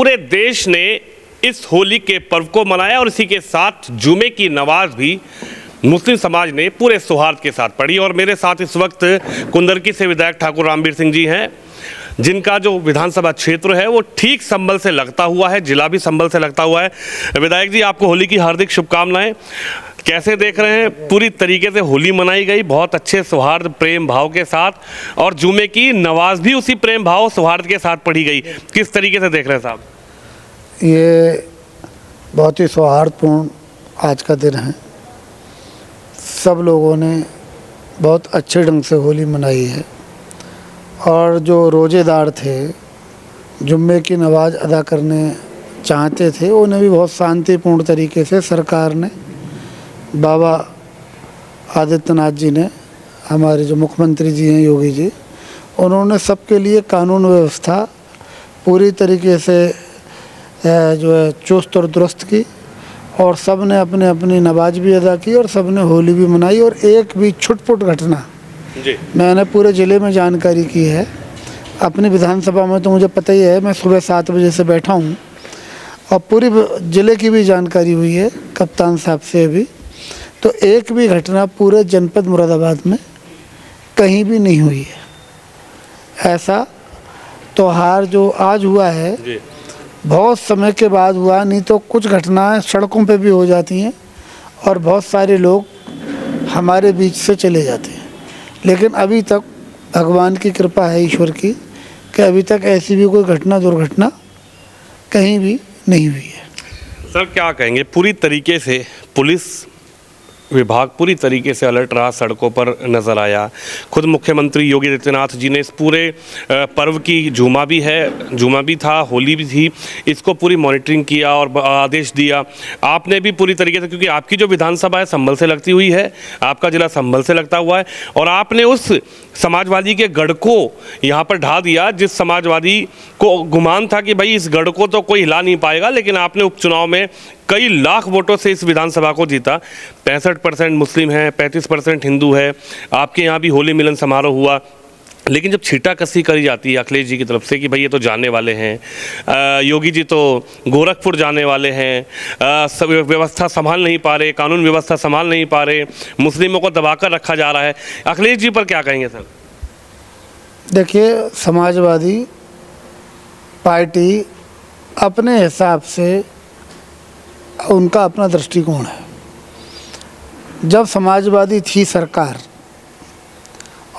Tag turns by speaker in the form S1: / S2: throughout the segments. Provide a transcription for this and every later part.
S1: पूरे देश ने इस होली के पर्व को मनाया और इसी के साथ जुमे की नमाज भी मुस्लिम समाज ने पूरे सौहार्द के साथ पढ़ी। और मेरे साथ इस वक्त कुंदरकी से विधायक ठाकुर रामवीर सिंह जी हैं, जिनका जो विधानसभा क्षेत्र है वो ठीक संभल से लगता हुआ है, जिला भी संभल से लगता हुआ है। विधायक जी, आपको होली की हार्दिक शुभकामनाएं। कैसे देख रहे हैं, पूरी तरीके से होली मनाई गई बहुत अच्छे सौहार्द प्रेम भाव के साथ, और जुमे की नमाज भी उसी प्रेम भाव सौहार्द के साथ पढ़ी गई। किस तरीके से देख रहे हैं साहब?
S2: ये बहुत ही सौहार्दपूर्ण आज का दिन है। सब लोगों ने बहुत अच्छे ढंग से होली मनाई है और जो रोज़ेदार थे, जुम्मे की नमाज अदा करने चाहते थे, उन्हें भी बहुत शांतिपूर्ण तरीके से सरकार ने, बाबा आदित्यनाथ जी ने, हमारे जो मुख्यमंत्री जी हैं योगी जी, उन्होंने सबके लिए कानून व्यवस्था पूरी तरीके से जो है चुस्त और दुरुस्त की, और सब ने अपने अपनी नमाज भी अदा की और सब ने होली भी मनाई। और एक भी छुटपुट घटना
S1: जी
S2: मैंने पूरे ज़िले में जानकारी की है। अपनी विधानसभा में तो मुझे पता ही है, मैं सुबह 7 बजे से बैठा हूँ और पूरी ज़िले की भी जानकारी हुई है कप्तान साहब से भी। तो एक भी घटना पूरे जनपद मुरादाबाद में कहीं भी नहीं हुई है। ऐसा त्योहार जो आज हुआ है
S1: जी
S2: बहुत समय के बाद हुआ, नहीं तो कुछ घटनाएं सड़कों पे भी हो जाती हैं और बहुत सारे लोग हमारे बीच से चले जाते हैं। लेकिन अभी तक भगवान की कृपा है, ईश्वर की, कि अभी तक ऐसी भी कोई घटना दुर्घटना कहीं भी नहीं हुई है।
S1: सर, क्या कहेंगे, पूरी तरीके से पुलिस विभाग पूरी तरीके से अलर्ट रहा, सड़कों पर नज़र आया। खुद मुख्यमंत्री योगी आदित्यनाथ जी ने इस पूरे पर्व की जुमा भी था, होली भी थी, इसको पूरी मॉनिटरिंग किया और आदेश दिया। आपने भी पूरी तरीके से, क्योंकि आपकी जो विधानसभा है संभल से लगती हुई है, आपका जिला संभल से लगता हुआ है, और आपने उस समाजवादी के गढ़ को यहाँ पर ढा दिया जिस समाजवादी को गुमान था कि भाई इस गढ़ को तो कोई हिला नहीं पाएगा। लेकिन आपने उपचुनाव में कई लाख वोटों से इस विधानसभा को जीता। 65% मुस्लिम हैं, 35% हिंदू है। आपके यहाँ भी होली मिलन समारोह हुआ, लेकिन जब छीटाकशी करी जाती है अखिलेश जी की तरफ से कि भाई ये तो जाने वाले हैं, योगी जी तो गोरखपुर जाने वाले हैं, सब व्यवस्था संभाल नहीं पा रहे, कानून व्यवस्था संभाल नहीं पा रहे, मुस्लिमों को दबाकर रखा जा रहा है, अखिलेश जी पर क्या कहेंगे सर?
S2: देखिए, समाजवादी पार्टी अपने हिसाब से, उनका अपना दृष्टिकोण है। जब समाजवादी थी सरकार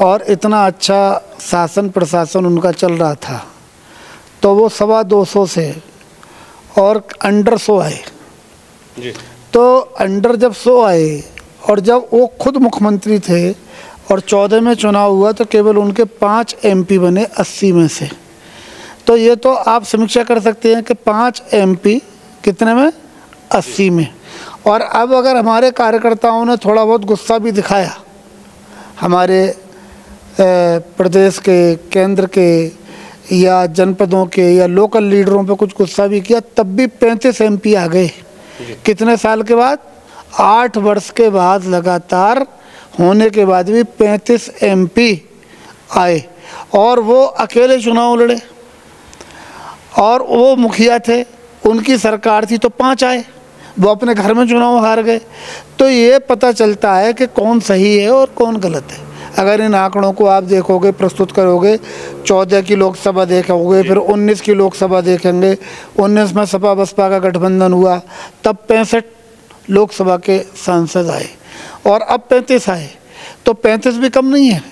S2: और इतना अच्छा शासन प्रशासन उनका चल रहा था, तो वो 225 से और अंडर 100 आए
S1: जी।
S2: तो अंडर जब 100 आए और जब वो खुद मुख्यमंत्री थे और 14 में चुनाव हुआ तो केवल उनके 5 MP बने 80 में से। तो ये तो आप समीक्षा कर सकते हैं कि 5 MP कितने में, 80 में। और अब अगर हमारे कार्यकर्ताओं ने थोड़ा बहुत गुस्सा भी दिखाया, हमारे प्रदेश के, केंद्र के या जनपदों के या लोकल लीडरों पे कुछ गुस्सा भी किया, तब भी 35 MP आ गए। कितने साल के बाद? 8 वर्ष के बाद लगातार होने के बाद भी 35 MP आए, और वो अकेले चुनाव लड़े और वो मुखिया थे, उनकी सरकार थी तो 5 आए, वो अपने घर में चुनाव हार गए। तो ये पता चलता है कि कौन सही है और कौन गलत है। अगर इन आंकड़ों को आप देखोगे, प्रस्तुत करोगे, 14 की लोकसभा देखोगे, फिर 19 की लोकसभा देखेंगे, 19 में सपा बसपा का गठबंधन हुआ, तब 65 लोकसभा के सांसद आए और अब 35 आए, तो 35 भी कम नहीं है।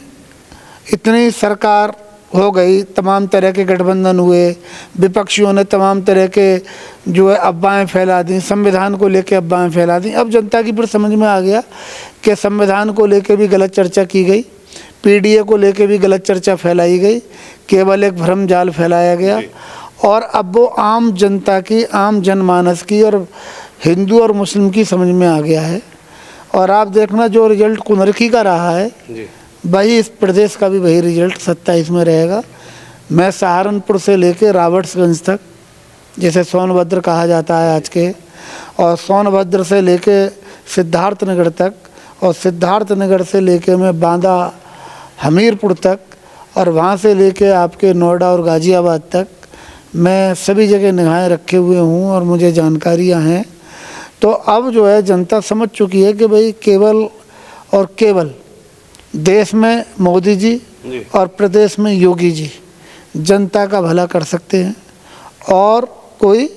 S2: इतनी सरकार हो गई, तमाम तरह के गठबंधन हुए, विपक्षियों ने तमाम तरह के जो है अफवाहें फैला दी, संविधान को लेके अफवाहें फैला दी। अब जनता की फिर समझ में आ गया कि संविधान को लेके भी गलत चर्चा की गई, PDA को लेके भी गलत चर्चा फैलाई गई, केवल एक भ्रम जाल फैलाया गया। और अब वो आम जनता की, आम जनमानस की और हिंदू और मुस्लिम की समझ में आ गया है। और आप देखना, जो रिजल्ट कुंदरकी का रहा है वही इस प्रदेश का भी वही रिजल्ट 27 में रहेगा। मैं सहारनपुर से लेके राबर्ट्सगंज तक, जिसे सोनभद्र कहा जाता है आज के, और सोनभद्र से लेके सिद्धार्थनगर तक, और सिद्धार्थनगर से लेके मैं बांदा हमीरपुर तक, और वहाँ से लेके आपके नोएडा और गाज़ियाबाद तक मैं सभी जगह निगाहें रखे हुए हूँ और मुझे जानकारियाँ हैं। तो अब जो है जनता समझ चुकी है कि भाई केवल और केवल देश में मोदी जी और प्रदेश में योगी जी जनता का भला कर सकते हैं, और कोई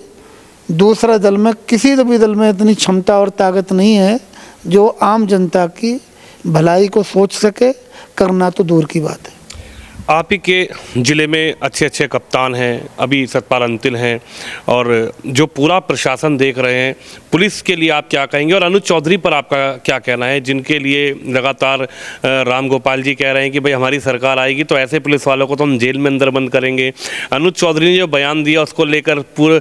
S2: दूसरा दल में, किसी भी दल में इतनी क्षमता और ताकत नहीं है जो आम जनता की भलाई को सोच सके, करना तो दूर की बात है।
S1: आप ही के ज़िले में अच्छे अच्छे कप्तान हैं, अभी सतपाल अंतिल हैं, और जो पूरा प्रशासन देख रहे हैं, पुलिस के लिए आप क्या कहेंगे? और अनुज चौधरी पर आपका क्या कहना है, जिनके लिए लगातार राम गोपाल जी कह रहे हैं कि भाई हमारी सरकार आएगी तो ऐसे पुलिस वालों को तो हम जेल में अंदर बंद करेंगे। अनुज चौधरी ने जो बयान दिया उसको लेकर पूरे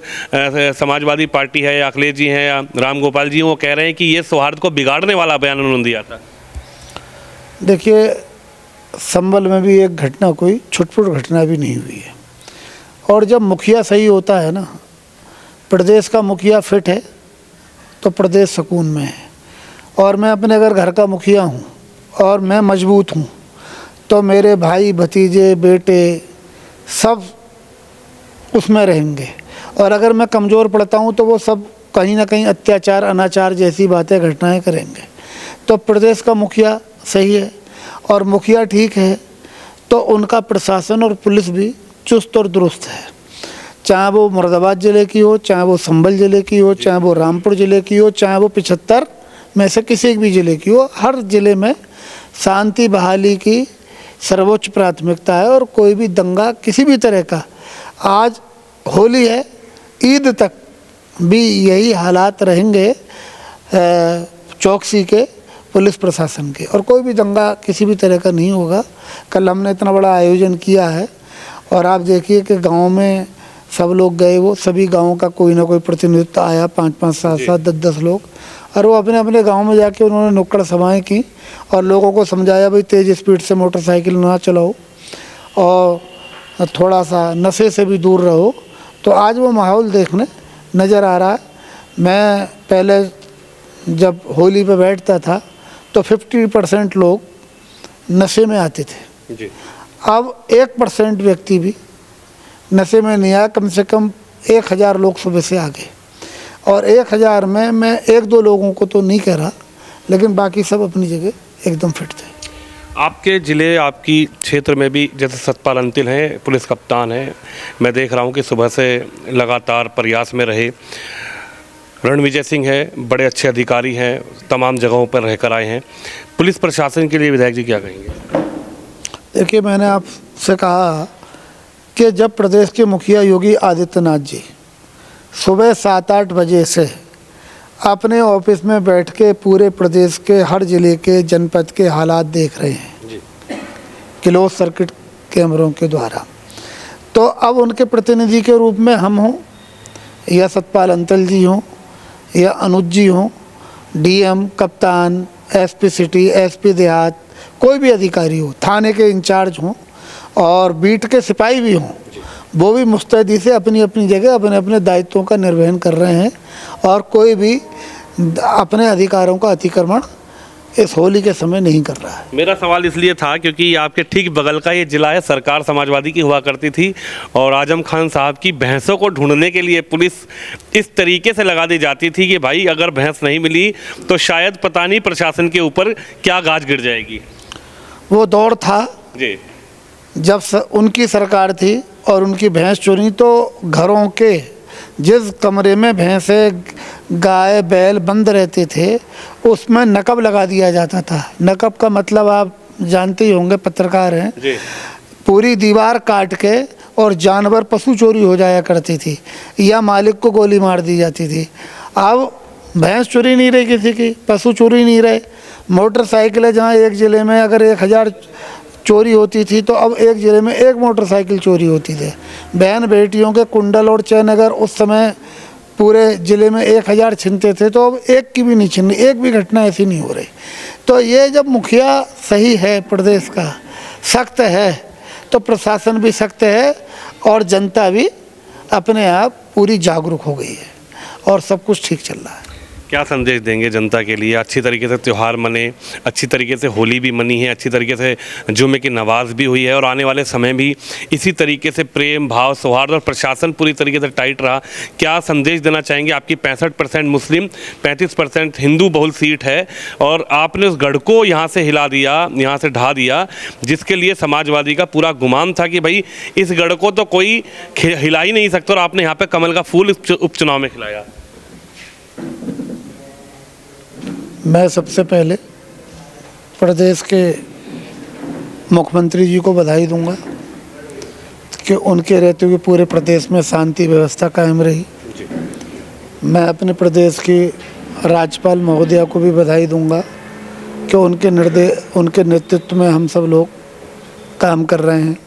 S1: समाजवादी पार्टी है या अखिलेश जी हैं या राम गोपाल जी, वो कह रहे हैं कि ये सौहार्द को बिगाड़ने वाला बयान उन्होंने दिया था।
S2: देखिए, संभल में भी एक घटना, कोई छुटपुट घटना भी नहीं हुई है। और जब मुखिया सही होता है ना, प्रदेश का मुखिया फिट है तो प्रदेश सुकून में है। और मैं अपने अगर घर का मुखिया हूँ और मैं मजबूत हूँ तो मेरे भाई भतीजे बेटे सब उसमें रहेंगे, और अगर मैं कमज़ोर पड़ता हूँ तो वो सब कहीं ना कहीं अत्याचार अनाचार जैसी बातें घटनाएं करेंगे। तो प्रदेश का मुखिया सही है और मुखिया ठीक है तो उनका प्रशासन और पुलिस भी चुस्त और दुरुस्त है। चाहे वो मुरादाबाद ज़िले की हो, चाहे वो संभल ज़िले की हो, चाहे वो रामपुर ज़िले की हो, चाहे वो 75 में से किसी भी ज़िले की हो, हर ज़िले में शांति बहाली की सर्वोच्च प्राथमिकता है। और कोई भी दंगा किसी भी तरह का, आज होली है, ईद तक भी यही हालात रहेंगे चौकसी के, पुलिस प्रशासन के, और कोई भी दंगा किसी भी तरह का नहीं होगा। कल हमने इतना बड़ा आयोजन किया है और आप देखिए कि गांव में सब लोग गए, वो सभी गांवों का कोई ना कोई प्रतिनिधित्व आया, 5-5, 7-7, 10-10 लोग, और वो अपने अपने गांव में जाके उन्होंने नुक्कड़ सभाएं की और लोगों को समझाया भाई तेज़ स्पीड से मोटरसाइकिल ना चलाओ और थोड़ा सा नशे से भी दूर रहो। तो आज वो माहौल देखने नज़र आ रहा है। मैं पहले जब होली पे बैठता था तो 50% लोग नशे में आते थे जी। अब 1% व्यक्ति भी नशे में नहीं आया। कम से कम 1000 लोग सुबह से आ गए, और 1000 में मैं 1-2 लोगों को तो नहीं कह रहा, लेकिन बाकी सब अपनी जगह एकदम फिट थे।
S1: आपके ज़िले, आपकी क्षेत्र में भी जैसे सतपाल अंतिल हैं, पुलिस कप्तान हैं, मैं देख रहा हूँ कि सुबह से लगातार प्रयास में रहे। रणविजय सिंह है, बड़े अच्छे अधिकारी हैं, तमाम जगहों पर रहकर आए हैं। पुलिस प्रशासन के लिए विधायक जी क्या कहेंगे?
S2: देखिए, मैंने आपसे कहा कि जब प्रदेश के मुखिया योगी आदित्यनाथ जी सुबह 7-8 बजे से अपने ऑफिस में बैठ के पूरे प्रदेश के हर ज़िले के जनपद के हालात देख रहे हैं जी, क्लोज सर्किट कैमरों के द्वारा, तो अब उनके प्रतिनिधि के रूप में हम हों या सतपाल अंतिल जी हों या अनुज जी हों, डीएम, कप्तान, एसपी सिटी, एसपी देहात, कोई भी अधिकारी हो, थाने के इंचार्ज हों और बीट के सिपाही भी हों, वो भी मुस्तैदी से अपनी अपनी जगह अपने अपने दायित्वों का निर्वहन कर रहे हैं, और कोई भी अपने अधिकारों का अतिक्रमण इस होली के समय नहीं कर रहा है।
S1: मेरा सवाल इसलिए था क्योंकि आपके ठीक बगल का ये जिला है, सरकार समाजवादी की हुआ करती थी, और आजम खान साहब की भैंसों को ढूंढने के लिए पुलिस इस तरीके से लगा दी जाती थी कि भाई अगर भैंस नहीं मिली तो शायद पता नहीं प्रशासन के ऊपर क्या गाज गिर जाएगी। वो
S2: दौर था
S1: जी,
S2: जब उनकी सरकार थी और उनकी भैंस चुनी तो घरों के जिस कमरे में भैंसें, गाय, बैल बंद रहते थे उसमें नकब लगा दिया जाता था। नकब का मतलब आप जानते ही होंगे, पत्रकार हैं जी। पूरी दीवार काट के और जानवर, पशु चोरी हो जाया करती थी या मालिक को गोली मार दी जाती थी। अब भैंस चोरी नहीं रही किसी की, पशु चोरी नहीं रहे, मोटरसाइकिलें जहाँ एक ज़िले में अगर 1000 चोरी होती थी तो अब एक ज़िले में 1 मोटरसाइकिल चोरी होती थी। बहन बेटियों के कुंडल और चैन अगर उस समय पूरे ज़िले में 1000 छिनते थे तो अब एक की भी नहीं छिन, एक भी घटना ऐसी नहीं हो रही। तो ये जब मुखिया सही है, प्रदेश का सख्त है, तो प्रशासन भी सख्त है और जनता भी अपने आप पूरी जागरूक हो गई है और सब कुछ ठीक चल रहा है।
S1: क्या संदेश देंगे जनता के लिए? अच्छी तरीके से त्यौहार मने, अच्छी तरीके से होली भी मनी है, अच्छी तरीके से जुमे की नमाज भी हुई है और आने वाले समय भी इसी तरीके से प्रेम भाव सौहार्द और प्रशासन पूरी तरीके से टाइट रहा। क्या संदेश देना चाहेंगे? आपकी 65% मुस्लिम 35% हिंदू बहुल सीट है और आपने उस गढ़ को यहाँ से हिला दिया, यहाँ से ढा दिया, जिसके लिए समाजवादी का पूरा गुमान था कि भाई इस गढ़ को तो कोई हिला ही नहीं सकता, और आपने यहाँ पे कमल का फूल उपचुनाव में खिलाया।
S2: मैं सबसे पहले प्रदेश के मुख्यमंत्री जी को बधाई दूंगा कि उनके रहते हुए पूरे प्रदेश में शांति व्यवस्था कायम रही। मैं अपने प्रदेश की राज्यपाल महोदया को भी बधाई दूंगा कि उनके नेतृत्व में हम सब लोग काम कर रहे हैं,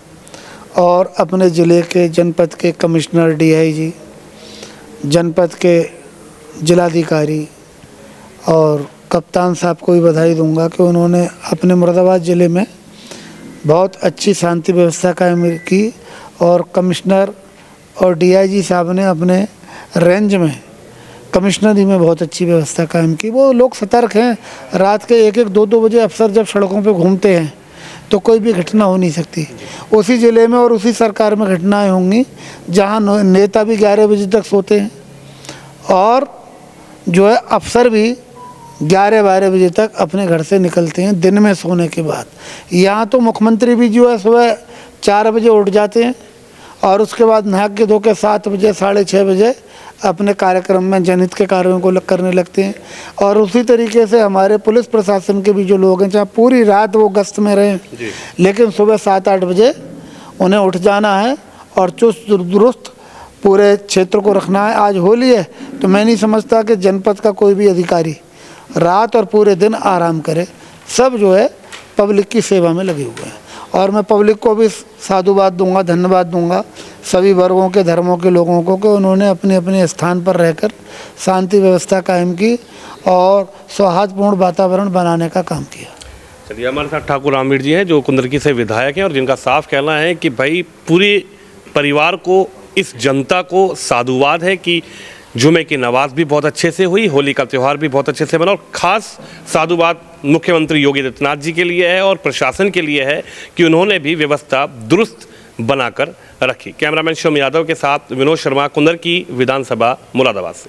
S2: और अपने ज़िले के जनपद के कमिश्नर डीआईजी, जनपद के जिलाधिकारी और कप्तान साहब को भी बधाई दूंगा कि उन्होंने अपने मुरादाबाद ज़िले में बहुत अच्छी शांति व्यवस्था कायम की, और कमिश्नर और डीआईजी साहब ने अपने रेंज में कमिश्नरी में बहुत अच्छी व्यवस्था कायम की। वो लोग सतर्क हैं। रात के 1-1, 2-2 बजे अफसर जब सड़कों पे घूमते हैं तो कोई भी घटना हो नहीं सकती। उसी ज़िले में और उसी सरकार में घटनाएं होंगी जहां नेता भी 11 बजे तक सोते हैं और जो है अफसर भी 11-12 बजे तक अपने घर से निकलते हैं दिन में सोने के बाद। यहाँ तो मुख्यमंत्री भी जो है सुबह 4 बजे उठ जाते हैं और उसके बाद नहा के धो के 7 बजे 6:30 बजे अपने कार्यक्रम में जनहित के कार्यों को करने लगते हैं। और उसी तरीके से हमारे पुलिस प्रशासन के भी जो लोग हैं, चाहे पूरी रात वो गश्त में रहें, लेकिन सुबह 7-8 बजे उन्हें उठ जाना है और चुस्त दुरुस्त पूरे क्षेत्र को रखना है। आज होली है तो मैं नहीं समझता कि जनपद का कोई भी अधिकारी रात और पूरे दिन आराम करे। सब जो है पब्लिक की सेवा में लगे हुए हैं, और मैं पब्लिक को भी साधुवाद दूंगा, धन्यवाद दूंगा सभी वर्गों के धर्मों के लोगों को कि उन्होंने अपने अपने स्थान पर रहकर शांति व्यवस्था कायम की और सौहार्दपूर्ण वातावरण बनाने का काम किया।
S1: चलिए, हमारे साथ ठाकुर रामवीर जी हैं जो कुंदरकी से विधायक हैं और जिनका साफ कहना है कि भाई पूरे परिवार को, इस जनता को साधुवाद है कि जुमे की नमाज भी बहुत अच्छे से हुई, होली का त्यौहार भी बहुत अच्छे से बना, और ख़ास साधुवाद मुख्यमंत्री योगी आदित्यनाथ जी के लिए है और प्रशासन के लिए है कि उन्होंने भी व्यवस्था दुरुस्त बनाकर रखी। कैमरामैन शिवम यादव के साथ विनोद शर्मा, कुंदरकी विधानसभा, मुरादाबाद से।